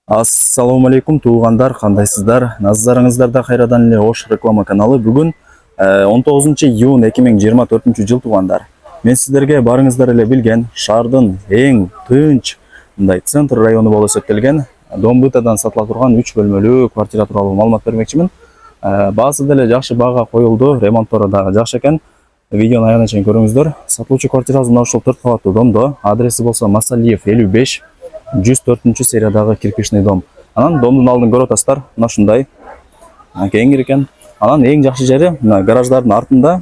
Ассаламу алейкум туугандар, кандайсыздар? Назарыңыздарда кайрадан эле Ош реклама каналы. Бүгүн 19-июнь 2024 жыл туугандар. Мен сиздерге барыңыздар эле билген шаардын эң тынч мындай центр району болуп эсептелген Домбытадан сатыла турган 3 бөлмөлүү квартира тууралуу маалымат бермекчимин. Баасы деле жакшы баага коюлду, ремонттору дагы жакшы экен. Видеону аягына чейин көрүңүздөр. Сатылуучу квартирабыз мына ушул 4 кабаттуу домдо. Адреси болсо Масалиев 55 104-сериядагы кирпичный дом. Анан домдун алдын көрүп атасыздар, мына ушундай кеңир экен. Анан эң жакшы жери мына гараждардын артында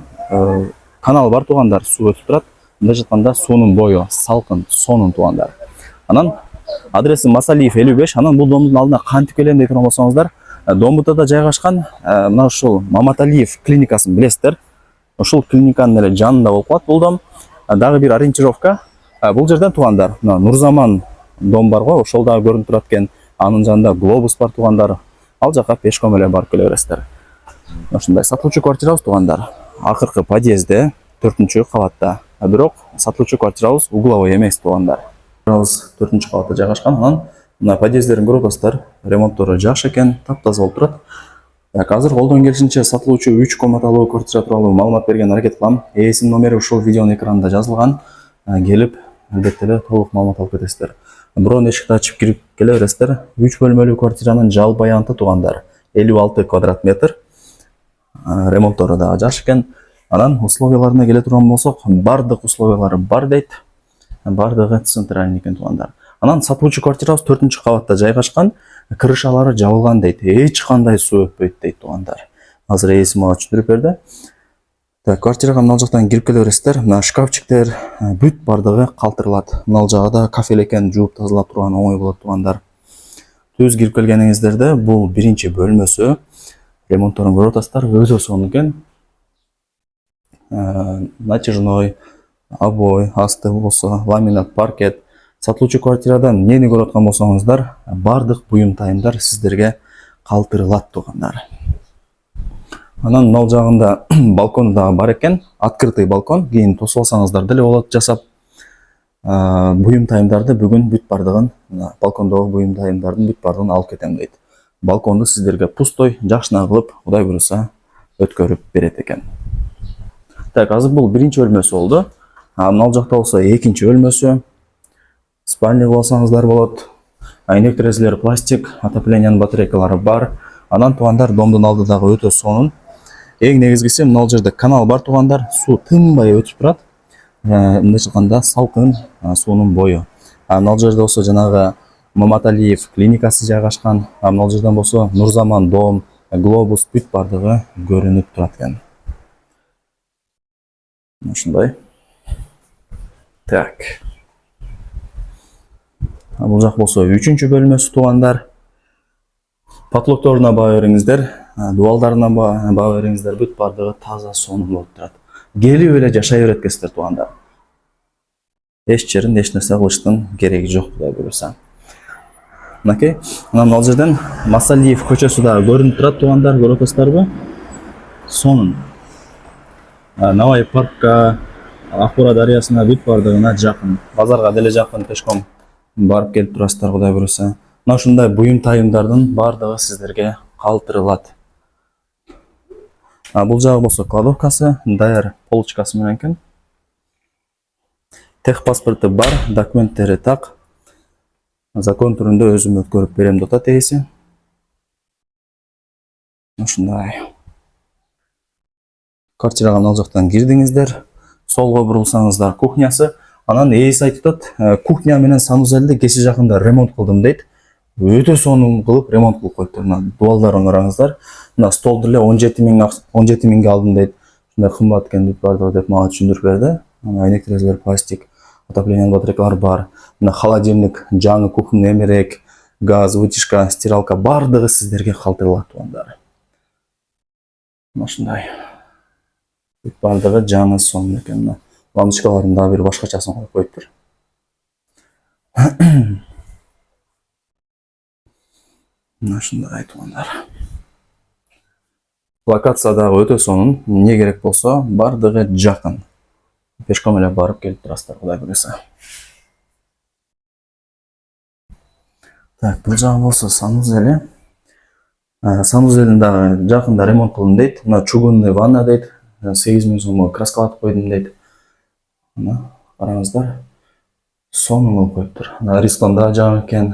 канал бар туугандар, суу өтүп турат. Мындай жатканда суунун бою салкын, сонун туугандар. Анан адреси Масалиев 55. Анан бул домдун алдына кантип келем деп турган болсоңуздар, Домбытада жайгашкан мына ушул Маматалиев клиникасын билесиздер. Ушул клиниканын эле жанында болуп калат бул дом. Дагы бир ориентировка. Бул жерден туугандар, мына Нурзаман дом бар го, ошол дагы көрүнүп турат экен. Анын жанында глобус бар туугандар. Ал жака пешком эле барып келе бересиздер. Ушундай сатылуучу квартирабыз туугандар. Акыркы подъездде 4-кабатта. Бирок сатылуучу квартирабыз угловой эмес туугандар. Квартирабыз 4-кабатта жайгашкан. Анан мына подъезддерин көрүп атасыздар. Ремонттору жакшы экен, таптаза болуп турат. Азыр колдон келишинче сатылуучу 3 комнаталуу квартира тууралуу маалымат берген аракет кылам. Ээсинин номери ушул видеонун экранында жазылган. Келип, албетте эле толук маалымат алып кетесиздер. Бирок эшикти ачып кирип келе бересиздер. 3 бөлмөлүү квартиранын жалпы аянты туугандар 56 квадрат метр. Ремонттору дагы жакшы экен. Анан условияларына келе турган болсок, бардык условиялары бар дейт. Бардыгы центральный экен туугандар. Анан сатылуучу квартирабыз 4-кабатта жайгашкан, крышалары жабылган дейт. Эч кандай суу өтпөйт дейт туугандар. Азыр ээси мага түшүндүрүп берди. Квартирага мына жактан кирип келе бересиздер. Мына шкафчиктер бүт бардыгы калтырылат. Мына жагда кафе экен, жууп тазалап турган оңой болот туугандар. Түз кирип келгениңиздерде бул биринчи бөлмөсү. Ремонтторун көрүп атасыздар, өтө сонун экен. Натяжной, обой, асты болсо, ламинат, паркет. Сатылуучу квартирадан эмнени көрүп аткан болсоңуздар, бардык буюм тайымдар сиздерге калтырылат туугандар. Анан мал жагында балкон дагы бар экен, открытый балкон. Кийин тосуп алсаңыздар деле болот жасап. Буюм тайымдарды бүгүн бүт бардыгын, балкондогу буюм тайымдардын бүт бардыгын алып кетем дейт. Балконду сиздерге пустой, жакшына кылып, Кудай буюрса, өткөрүп берет экен. Азыр бул биринчи бөлмөсү болду. Мына жакта болсо экинчи бөлмөсү. Спальня болсаңыздар болот. Айнек терезелер пластик, отоплениянын батарейкалары бар. Анан туугандар домдун алды дагы өтө сонун. Эң негизгиси мына жерде канал бар туугандар, суу тынбай өтүп турат. Мындай чыкканда салкын суунун бою. Мына жерде болсо жанагы Маматалиев клиникасы жайгашкан. Мына жерден болсо Нурзаман дом, глобус бүт бардыгы көрүнүп турат экен. Ушундай. Так. Бул жак болсо 3-чү бөлмөсү туугандар. Потолокторуна баа бериңиздер, дубалдарына баа бериңиздер, бүт бардыгы таза сонун болуп турат. Келип эле жашай берет экенсиздер туугандар. Эч жерин эч нерсе кылыштын кереги жок, Кудай буюрса. Мынакей, мына жерден Масалиев көчөсү дагы көрүнүп турат туугандар, көрүп атасыздарбы? Сонун. Навай паркка, Акбура дарыясына бүт бардыгына жакын. Базарга деле жакын, пешком барып келип турасыздар, Кудай буюрса. Мына ушундай буюм тайымдардын бардыгы сиздерге калтырылат. Бул жагы болсо кладовкасы, даяр полочкасы менен экен. Техпаспорту бар, документтери так. Закон түрүндө өзүм өткөрүп берем деп атат ээси. Ушундай. Квартирага мына жактан кирдиңиздер. Солго бурулсаңыздар кухнясы. Анан ээси айтып атат, кухня менен санузелди кече жакында ремонт кылдым дейт. Өтө сонун кылып ремонт кылып коюптур. Мына дубалдарын караңыздар. Мына столду эле 17 миңге алдым дейт. Ушундай кымбат экен бүт бардыгы деп мага түшүндүрүп берди. Мына айнек терезелер пластик, отоплениянын батарейкалары бар. Мына холодильник, жаңы кухня эмерек, газ, вытяжка, стиралка бардыгы сиздерге калтырылат туугандар. Ушундай. Бүт бардыгы жаңы сонун экен. Лампочкаларын дагы бир башкачасын коюп коюптур. Ушундай туугандар. Локация дагы өтө сонун. Эмне керек болсо, бардыгы жакын. Пешком эле барып келип турасыздар, Кудай буюрса. Так, бұл жағы болса санузелі. Санузелін дағы жақында ремонт қылдым дейді. Мына чугунный ванна дейді. 8.000 сомға краскалатып қойдым дейді. Мына қараңыздар. Соның болып қойып тұр. Ристонда жағы екен.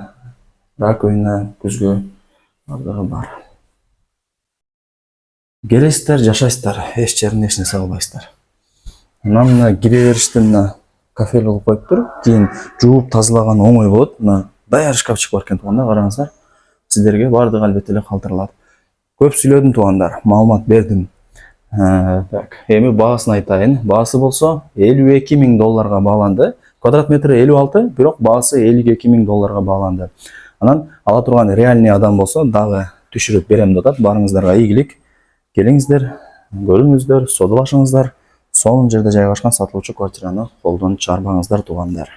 Раковина, күзгі барлығы бар. Келесіздер, жашайсыздар. Еш жерін ешіне салбайсыздар. Мына кіреберіштен кафель болып қойып тұр. Кейін жуып тазалаған оңай болады. Мына даяр шкафчик бар екен туғанда, қараңыздар. Сіздерге бардық әлбеттеле қалтырылады. Көп сүйледім туғандар, маалымат бердім. Эми бағасын айтайын. Бағасы болса 52.000 долларға бағаланды. Квадрат метрі 56, бирок бағасы 52.000 долларға бағаланды. Анан ала турган реальный адам болса дагы түшүрүп берем деп атат. Барыңыздарга ийгилик. Келиңиздер, көрүңүздөр, содулашыңыздар. Сонун жерде жайгашкан сатылуучу квартираны колдон чыгарбаңыздар тугандар.